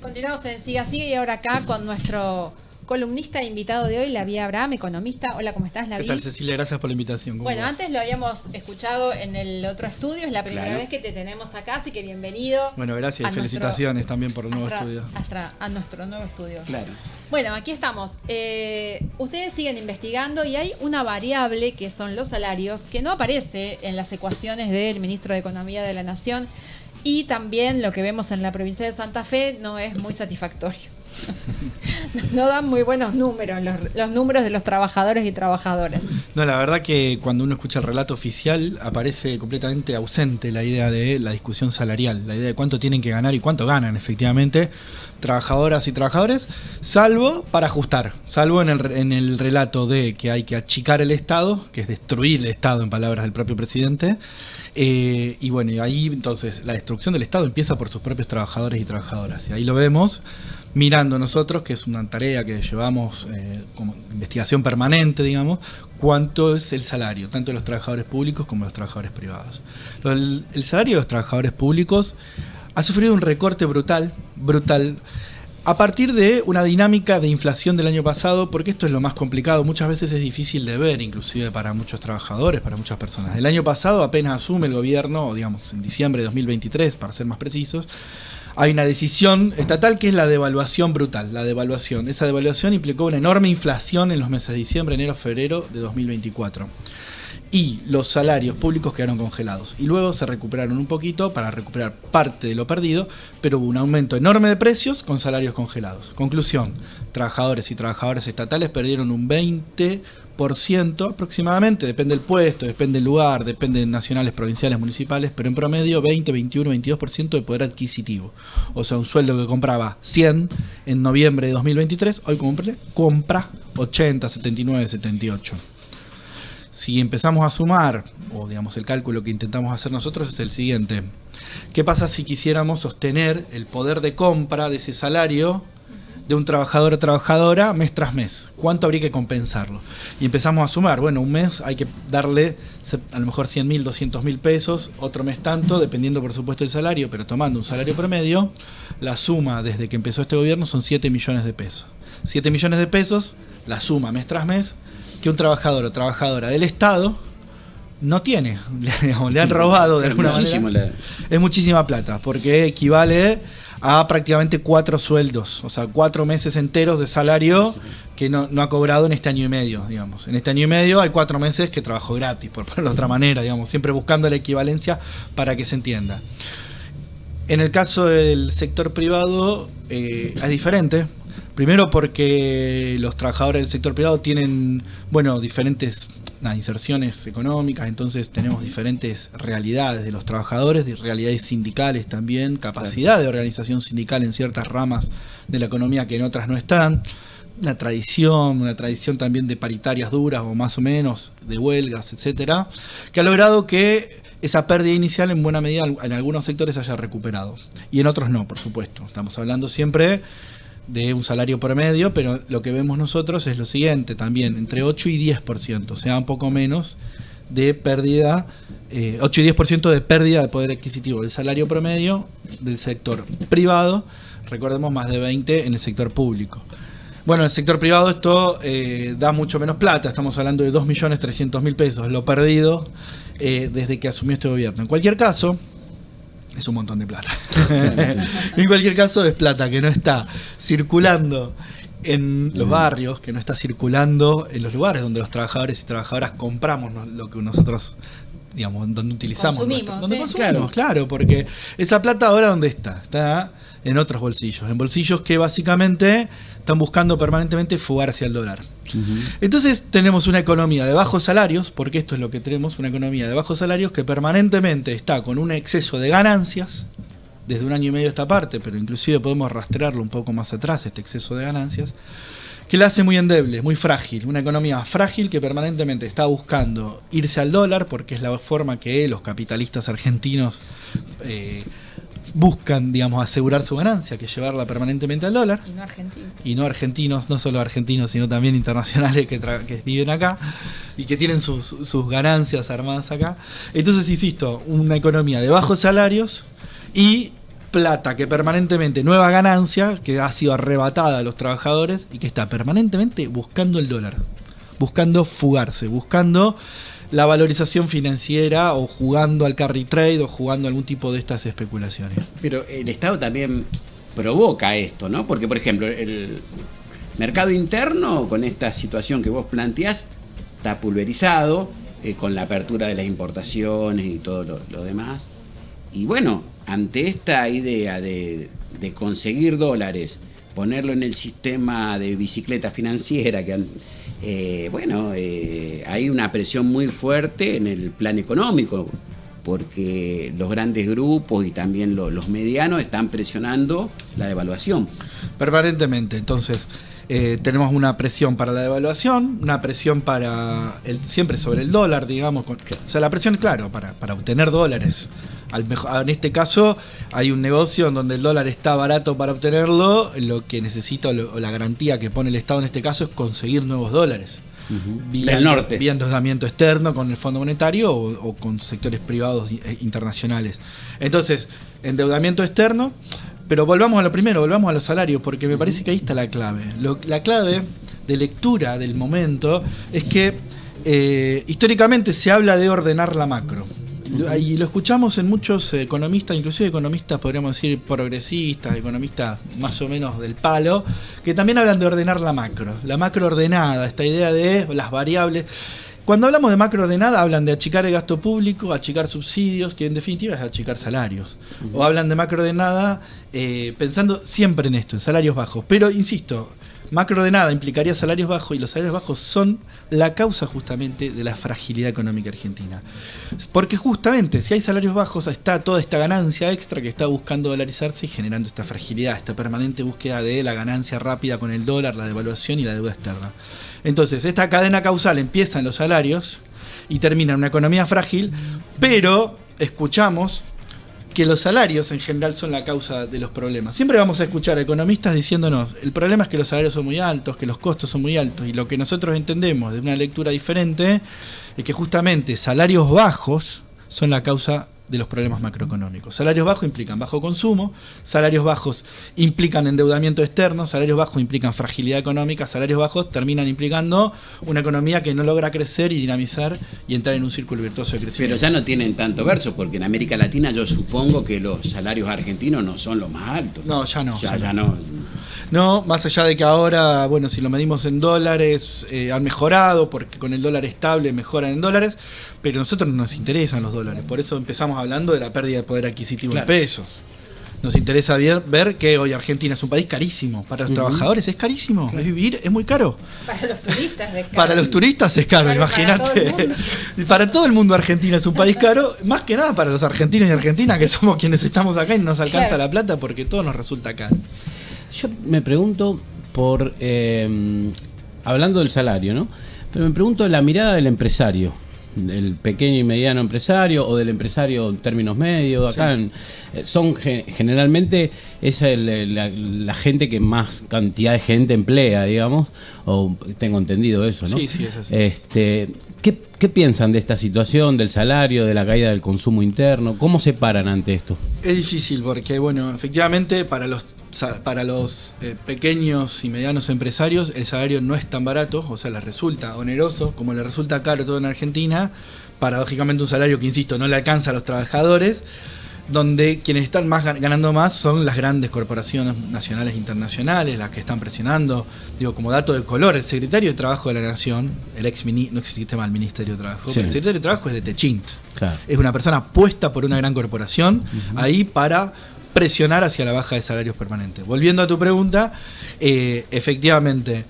Continuamos en Siga Siga y ahora acá con nuestro columnista invitado de hoy, Lavi Abraham, economista. Hola, ¿cómo estás, Lavi? ¿Qué tal, Cecilia? Gracias por la invitación. Bueno, va? Antes lo habíamos escuchado en el otro estudio, es la primera vez que te tenemos acá, así que bienvenido. Bueno, gracias y felicitaciones también por el nuevo estudio. A nuestro nuevo estudio. Claro. Bueno, aquí estamos. Ustedes siguen investigando y hay una variable que son los salarios que no aparece en las ecuaciones del ministro de Economía de la Nación y también lo que vemos en la provincia de Santa Fe no es muy satisfactorio. No dan muy buenos números, los números de los trabajadores y trabajadoras. No, la verdad que cuando uno escucha el relato oficial aparece completamente ausente la idea de la discusión salarial, la idea de cuánto tienen que ganar y cuánto ganan efectivamente trabajadoras y trabajadores, salvo para ajustar, salvo en el relato de que hay que achicar el Estado, que es destruir el Estado en palabras del propio presidente. Y bueno, y ahí entonces la destrucción del Estado empieza por sus propios trabajadores y trabajadoras. Y ahí lo vemos mirando nosotros, que es una tarea que llevamos como investigación permanente, digamos, cuánto es el salario, tanto de los trabajadores públicos como de los trabajadores privados. El salario de los trabajadores públicos ha sufrido un recorte brutal, a partir de una dinámica de inflación del año pasado, porque esto es lo más complicado, muchas veces es difícil de ver, inclusive para muchos trabajadores, para muchas personas. El año pasado apenas asume el gobierno, digamos en diciembre de 2023, para ser más precisos, hay una decisión estatal que es la devaluación brutal, Esa devaluación implicó una enorme inflación en los meses de diciembre, enero, febrero de 2024. Y los salarios públicos quedaron congelados. Y luego se recuperaron un poquito para recuperar parte de lo perdido, pero hubo un aumento enorme de precios con salarios congelados. Conclusión, trabajadores y trabajadoras estatales perdieron un 20% aproximadamente, depende del puesto, depende del lugar, depende de nacionales, provinciales, municipales, pero en promedio 20, 21, 22% de poder adquisitivo. O sea, un sueldo que compraba 100 en noviembre de 2023, hoy compra 80, 79, 78. Si empezamos a sumar, o digamos el cálculo que intentamos hacer nosotros es el siguiente. ¿Qué pasa si quisiéramos sostener el poder de compra de ese salario de un trabajador o trabajadora mes tras mes? ¿Cuánto habría que compensarlo? Y empezamos a sumar. Bueno, un mes hay que darle a lo mejor 100.000, 200.000 pesos, otro mes tanto, dependiendo por supuesto del salario, pero tomando un salario promedio, la suma desde que empezó este gobierno son 7 millones de pesos. 7 millones de pesos, la suma mes tras mes, que un trabajador o trabajadora del Estado no tiene, le han robado de alguna manera. Es muchísima plata, porque equivale a prácticamente 4 sueldos, o sea, 4 meses enteros de salario que no ha cobrado en este año y medio, digamos. En este año y medio hay 4 meses que trabajó gratis, por ponerlo de otra manera, digamos, siempre buscando la equivalencia para que se entienda. En el caso del sector privado es diferente. Primero porque los trabajadores del sector privado tienen, bueno, diferentes inserciones económicas, entonces tenemos diferentes realidades de los trabajadores, de realidades sindicales también, capacidad de organización sindical en ciertas ramas de la economía que en otras no están, una tradición también de paritarias duras o más o menos, de huelgas, etcétera, que ha logrado que esa pérdida inicial en buena medida en algunos sectores haya recuperado y en otros no, por supuesto. Estamos hablando siempre de un salario promedio, pero lo que vemos nosotros es lo siguiente también, entre 8 y 10%, o sea, un poco menos de pérdida, 8 y 10% de pérdida de poder adquisitivo del salario promedio del sector privado, recordemos más de 20 en el sector público. Bueno, en el sector privado esto da mucho menos plata, estamos hablando de 2.300.000 pesos, lo perdido desde que asumió este gobierno. En cualquier caso, es un montón de plata. En cualquier caso, es plata que no está circulando en los barrios, que no está circulando en los lugares donde los trabajadores y trabajadoras compramos lo que nosotros, digamos, donde utilizamos. Consumimos, claro, porque esa plata ahora ¿dónde está? Está en otros bolsillos, en bolsillos que básicamente están buscando permanentemente fugar hacia el dólar. Entonces tenemos una economía de bajos salarios, porque esto es lo que tenemos, una economía de bajos salarios que permanentemente está con un exceso de ganancias, desde un año y medio a esta parte, pero inclusive podemos rastrearlo un poco más atrás, este exceso de ganancias, que la hace muy endeble, muy frágil, una economía frágil que permanentemente está buscando irse al dólar, porque es la forma que los capitalistas argentinos buscan, digamos, asegurar su ganancia, que es llevarla permanentemente al dólar. Y no argentinos. Y no argentinos, no solo argentinos, sino también internacionales que viven acá y que tienen sus ganancias armadas acá. Entonces, insisto, una economía de bajos salarios y plata que permanentemente, nueva ganancia, que ha sido arrebatada a los trabajadores y que está permanentemente buscando el dólar, buscando fugarse, buscando la valorización financiera o jugando al carry trade o jugando algún tipo de estas especulaciones. Pero el Estado también provoca esto, ¿no? Porque, por ejemplo, el mercado interno, con esta situación que vos planteás, está pulverizado, con la apertura de las importaciones y todo lo demás. Y bueno, ante esta idea de conseguir dólares, ponerlo en el sistema de bicicleta financiera, que hay una presión muy fuerte en el plan económico, porque los grandes grupos y también los medianos están presionando la devaluación. Permanentemente, entonces tenemos una presión para la devaluación, una presión para siempre sobre el dólar, digamos. O sea, la presión, claro, para obtener dólares. En este caso hay un negocio en donde el dólar está barato para obtenerlo, lo que necesita o la garantía que pone el Estado en este caso es conseguir nuevos dólares. Del norte. Vía endeudamiento externo con el Fondo Monetario o con sectores privados internacionales. Entonces, endeudamiento externo, pero volvamos a lo primero, volvamos a los salarios, porque me parece que ahí está la clave. La clave de lectura del momento es que históricamente se habla de ordenar la macro. Y lo escuchamos en muchos economistas, inclusive economistas, podríamos decir, progresistas, economistas más o menos del palo, que también hablan de ordenar la macro ordenada, esta idea de las variables. Cuando hablamos de macro ordenada, hablan de achicar el gasto público, achicar subsidios, que en definitiva es achicar salarios. O hablan de macro ordenada pensando siempre en esto, en salarios bajos. Pero, insisto, macro ordenada implicaría salarios bajos, y los salarios bajos son la causa justamente de la fragilidad económica argentina. Porque justamente si hay salarios bajos está toda esta ganancia extra que está buscando dolarizarse y generando esta fragilidad, esta permanente búsqueda de la ganancia rápida con el dólar, la devaluación y la deuda externa. Entonces esta cadena causal empieza en los salarios y termina en una economía frágil, pero escuchamos que los salarios en general son la causa de los problemas. Siempre vamos a escuchar a economistas diciéndonos, el problema es que los salarios son muy altos, que los costos son muy altos, y lo que nosotros entendemos de una lectura diferente es que justamente salarios bajos son la causa de los problemas macroeconómicos. Salarios bajos implican bajo consumo, salarios bajos implican endeudamiento externo, salarios bajos implican fragilidad económica, salarios bajos terminan implicando una economía que no logra crecer y dinamizar y entrar en un círculo virtuoso de crecimiento. Pero ya no tienen tanto verso, porque en América Latina yo supongo que los salarios argentinos no son los más altos. No, ya no. Ya no. No, más allá de que ahora, bueno, si lo medimos en dólares, han mejorado, porque con el dólar estable mejoran en dólares, pero a nosotros no nos interesan los dólares, por eso empezamos hablando de la pérdida de poder adquisitivo en pesos. Nos interesa ver que hoy Argentina es un país carísimo. Para los trabajadores es carísimo, es vivir, es muy caro. Para los turistas es caro. Para los turistas es caro, imagínate. Para todo el mundo Argentina es un país caro, más que nada para los argentinos y argentinas, que somos quienes estamos acá y no nos alcanza la plata porque todo nos resulta caro. Yo me pregunto por, hablando del salario, ¿no? Pero me pregunto la mirada del empresario, del pequeño y mediano empresario o del empresario en términos medios. Acá son generalmente esa la gente que más cantidad de gente emplea, digamos, o tengo entendido eso, ¿no? Sí, es así. ¿Qué piensan de esta situación, del salario, de la caída del consumo interno? ¿Cómo se paran ante esto? Es difícil porque, bueno, efectivamente para los pequeños y medianos empresarios el salario no es tan barato, o sea, les resulta oneroso, como les resulta caro todo en Argentina. Paradójicamente un salario que, insisto, no le alcanza a los trabajadores, donde quienes están ganando más son las grandes corporaciones nacionales e internacionales, las que están presionando. Digo, como dato de color, el secretario de Trabajo de la Nación, no existe más el Ministerio de Trabajo, pero el secretario de Trabajo es de Techint. Claro. Es una persona puesta por una gran corporación ahí para presionar hacia la baja de salarios permanentes. Volviendo a tu pregunta, efectivamente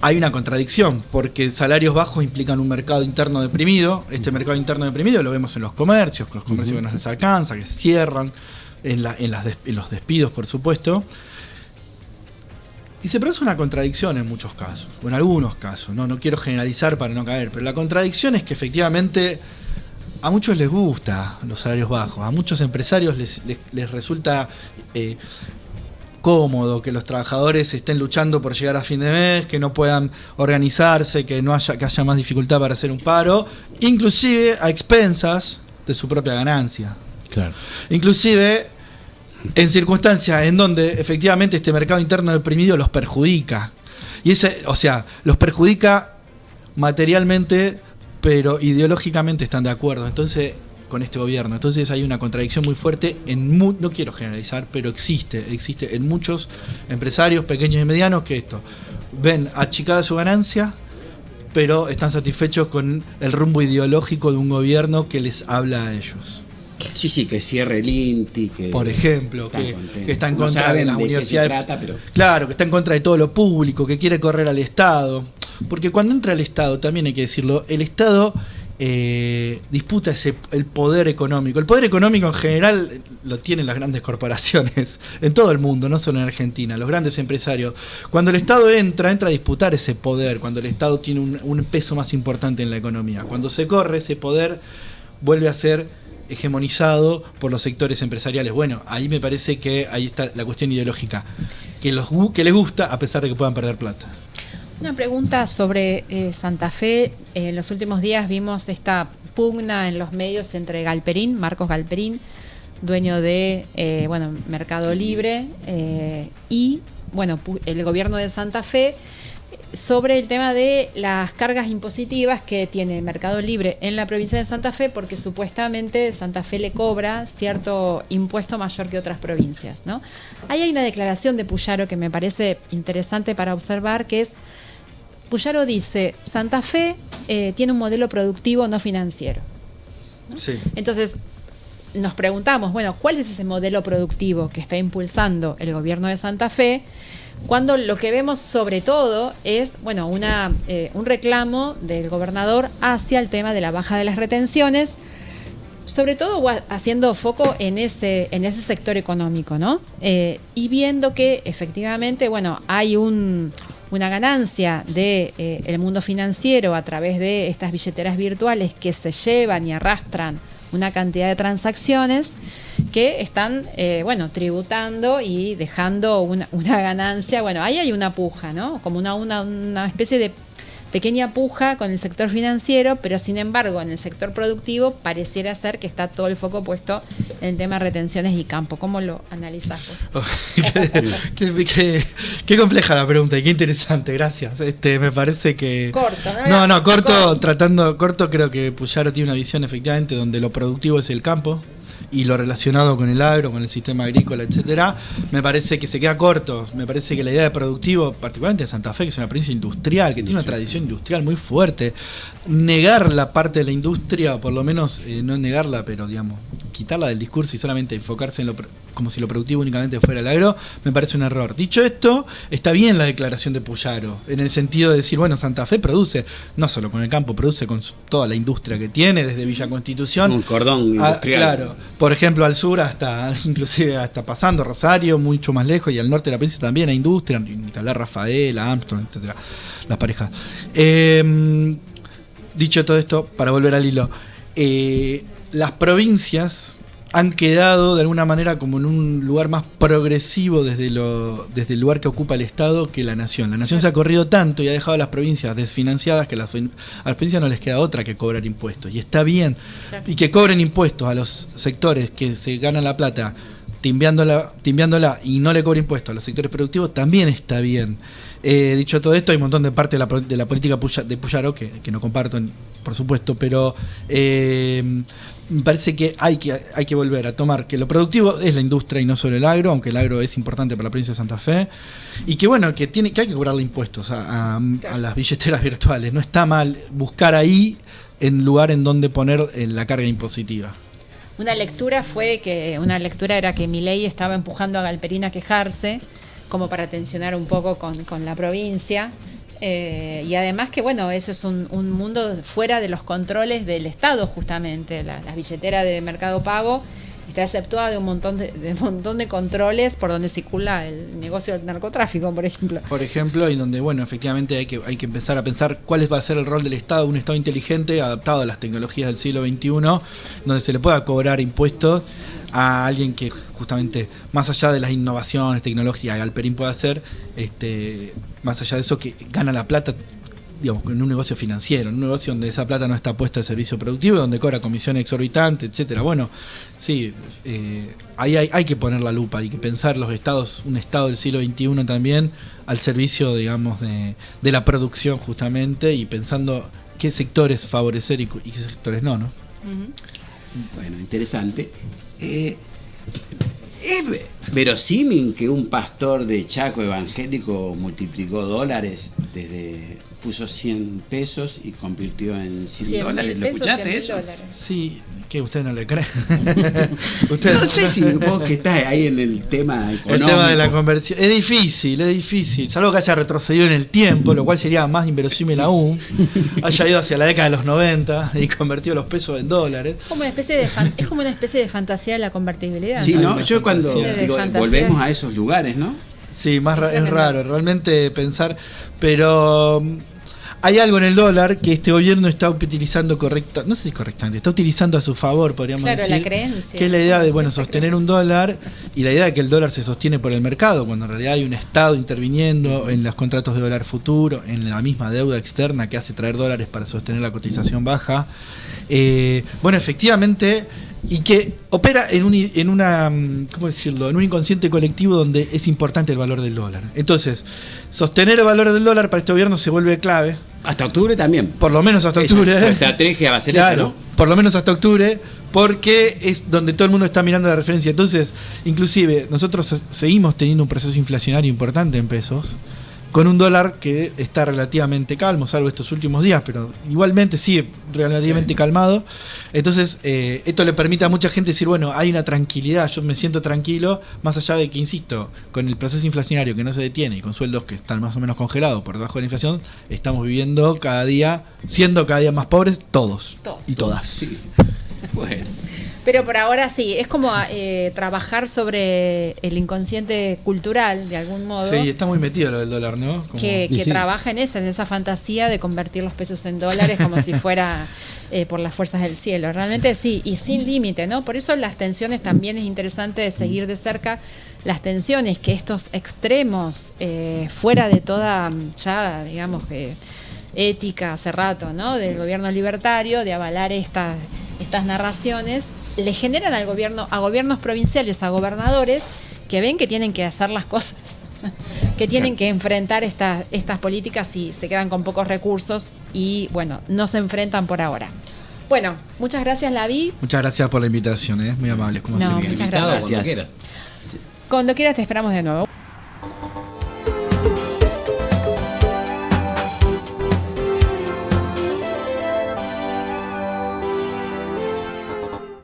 hay una contradicción, porque salarios bajos implican un mercado interno deprimido. Este mercado interno deprimido lo vemos en los comercios, con los comercios que no les alcanza, que cierran, en los despidos, por supuesto. Y se produce una contradicción en muchos casos, o en algunos casos, no quiero generalizar para no caer, pero la contradicción es que efectivamente a muchos les gusta los salarios bajos, a muchos empresarios les resulta cómodo que los trabajadores estén luchando por llegar a fin de mes, que no puedan organizarse, que haya más dificultad para hacer un paro, inclusive a expensas de su propia ganancia. Claro. Inclusive en circunstancias en donde efectivamente este mercado interno deprimido los perjudica. Y los perjudica materialmente, pero ideológicamente están de acuerdo. Entonces, con este gobierno. Entonces hay una contradicción muy fuerte no quiero generalizar, pero existe en muchos empresarios pequeños y medianos que ven achicada su ganancia, pero están satisfechos con el rumbo ideológico de un gobierno que les habla a ellos. Sí, que cierre el INTI, que por ejemplo, que está en contra de las universidades. Pero... Claro, que está en contra de todo lo público, que quiere correr al Estado. Porque cuando entra el Estado, también hay que decirlo, el Estado disputa el poder económico. El poder económico en general lo tienen las grandes corporaciones en todo el mundo, no solo en Argentina, los grandes empresarios. Cuando el Estado entra a disputar ese poder, cuando el Estado tiene un peso más importante en la economía. Cuando se corre, ese poder vuelve a ser hegemonizado por los sectores empresariales. Bueno, ahí me parece que ahí está la cuestión ideológica, que les gusta a pesar de que puedan perder plata. Una pregunta sobre Santa Fe. En los últimos días vimos esta pugna en los medios entre Galperín, Marcos Galperín, dueño de Mercado Libre, y el gobierno de Santa Fe, sobre el tema de las cargas impositivas que tiene Mercado Libre en la provincia de Santa Fe, porque supuestamente Santa Fe le cobra cierto impuesto mayor que otras provincias, ¿no? Ahí hay una declaración de Puyaro que me parece interesante para observar, que es: Puyaro dice, Santa Fe tiene un modelo productivo no financiero, ¿no? Sí. Entonces nos preguntamos, ¿cuál es ese modelo productivo que está impulsando el gobierno de Santa Fe? Cuando lo que vemos sobre todo es un reclamo del gobernador hacia el tema de la baja de las retenciones, sobre todo haciendo foco en ese sector económico, ¿no? Y viendo que efectivamente hay una ganancia del mundo financiero a través de estas billeteras virtuales que se llevan y arrastran una cantidad de transacciones que están tributando y dejando una ganancia. Ahí hay una puja, ¿no? Como una especie de pequeña puja con el sector financiero, pero sin embargo en el sector productivo pareciera ser que está todo el foco puesto en el tema de retenciones y campo. ¿Cómo lo analizás vos? Qué compleja la pregunta y qué interesante, gracias. Me parece que... Corto, ¿no? Corto, creo que Puyaro tiene una visión efectivamente donde lo productivo es el campo y lo relacionado con el agro, con el sistema agrícola, etcétera, me parece que se queda corto. Me parece que la idea de productivo, particularmente en Santa Fe, que es una provincia industrial, que tiene una tradición industrial muy fuerte, negar la parte de la industria, o por lo menos no negarla, pero digamos, quitarla del discurso y solamente enfocarse en como si lo productivo únicamente fuera el agro, me parece un error. Dicho esto, está bien la declaración de Puyaro, en el sentido de decir, Santa Fe produce, no solo con el campo, produce con toda la industria que tiene, desde Villa Constitución. Un cordón industrial. Claro, por ejemplo, al sur inclusive hasta pasando Rosario, mucho más lejos, y al norte de la provincia también hay industria, Nicolás Rafael, Armstrong, etcétera, las parejas. Dicho todo esto, para volver al hilo, las provincias han quedado de alguna manera como en un lugar más progresivo desde el lugar que ocupa el Estado que la Nación. La Nación se ha corrido tanto y ha dejado a las provincias desfinanciadas que a las provincias no les queda otra que cobrar impuestos. Y está bien. Y que cobren impuestos a los sectores que se ganan la plata timbiándola y no le cobren impuestos a los sectores productivos, también está bien. Dicho todo esto, hay un montón de parte de la política de Puyaro que no comparto, por supuesto, pero me parece que hay que volver a tomar que lo productivo es la industria y no solo el agro, aunque el agro es importante para la provincia de Santa Fe, y que que hay que cobrarle impuestos a las billeteras virtuales. No está mal buscar ahí en lugar en donde poner la carga impositiva. Una lectura era que Milei estaba empujando a Galperín a quejarse, como para tensionar un poco con la provincia. Y además que eso es un mundo fuera de los controles del Estado, justamente. La billetera de Mercado Pago está exceptuada de un montón de controles por donde circula el negocio del narcotráfico, por ejemplo. Por ejemplo, y donde efectivamente hay que empezar a pensar cuál va a ser el rol del Estado, un Estado inteligente adaptado a las tecnologías del siglo XXI, donde se le pueda cobrar impuestos a alguien que justamente, más allá de las innovaciones tecnológicas que Galperín puede hacer, más allá de eso, que gana la plata digamos, en un negocio financiero, en un negocio donde esa plata no está puesta al servicio productivo, donde cobra comisiones exorbitantes, etcétera. Bueno, sí, ahí hay que poner la lupa, hay que pensar los estados, un estado del siglo XXI también al servicio, digamos, de la producción justamente, y pensando qué sectores favorecer y qué sectores no, ¿no? Bueno, interesante. ¿Es verosímil que un pastor de Chaco evangélico multiplicó dólares puso 100 pesos y convirtió en 100 dólares? ¿Lo escuchaste eso? Sí, que usted no le cree. No sé si vos que estás ahí en el tema económico. El tema de la conversión es difícil, salvo que haya retrocedido en el tiempo, lo cual sería más inverosímil aún, haya ido hacia la década de los 90 y convertido los pesos en dólares. Es como una especie de fantasía de la convertibilidad. Sí, ¿no? Yo cuando digo, volvemos a esos lugares, ¿no? Sí, es raro realmente pensar, pero hay algo en el dólar que este gobierno está utilizando no sé si correctamente, está utilizando a su favor, podríamos decir. La creencia. Que es la idea de, sostener un dólar, y la idea de que el dólar se sostiene por el mercado, cuando en realidad hay un Estado interviniendo en los contratos de dólar futuro, en la misma deuda externa que hace traer dólares para sostener la cotización baja. Efectivamente, y que opera en un inconsciente colectivo donde es importante el valor del dólar. Entonces, sostener el valor del dólar para este gobierno se vuelve clave. Hasta octubre también. Por lo menos hasta octubre. Esa estrategia va a ser claro, esa, ¿no? Por lo menos hasta octubre, porque es donde todo el mundo está mirando la referencia. Entonces, inclusive, nosotros seguimos teniendo un proceso inflacionario importante en pesos, con un dólar que está relativamente calmo, salvo estos últimos días, pero igualmente sigue relativamente calmado. Entonces, esto le permite a mucha gente decir, hay una tranquilidad, yo me siento tranquilo, más allá de que, insisto, con el proceso inflacionario que no se detiene y con sueldos que están más o menos congelados por debajo de la inflación, estamos viviendo siendo cada día más pobres todos. Y todas. Sí. Bueno. Pero por ahora sí, es como trabajar sobre el inconsciente cultural, de algún modo. Sí, está muy metido lo del dólar, ¿no? Que trabaja en esa fantasía de convertir los pesos en dólares como si fuera por las fuerzas del cielo. Realmente sí, y sin límite, ¿no? Por eso las tensiones también es interesante de seguir de cerca las tensiones, que estos extremos, fuera de toda, ya digamos que ética hace rato, ¿no? Del gobierno libertario, de avalar estas narraciones, le generan a gobiernos provinciales, a gobernadores que ven que tienen que hacer las cosas, que tienen que enfrentar estas políticas y se quedan con pocos recursos y no se enfrentan por ahora. Bueno, muchas gracias, Lavi. Muchas gracias por la invitación, muy amable, como siempre. Muchas gracias. Cuando quiera. Cuando quieras te esperamos de nuevo.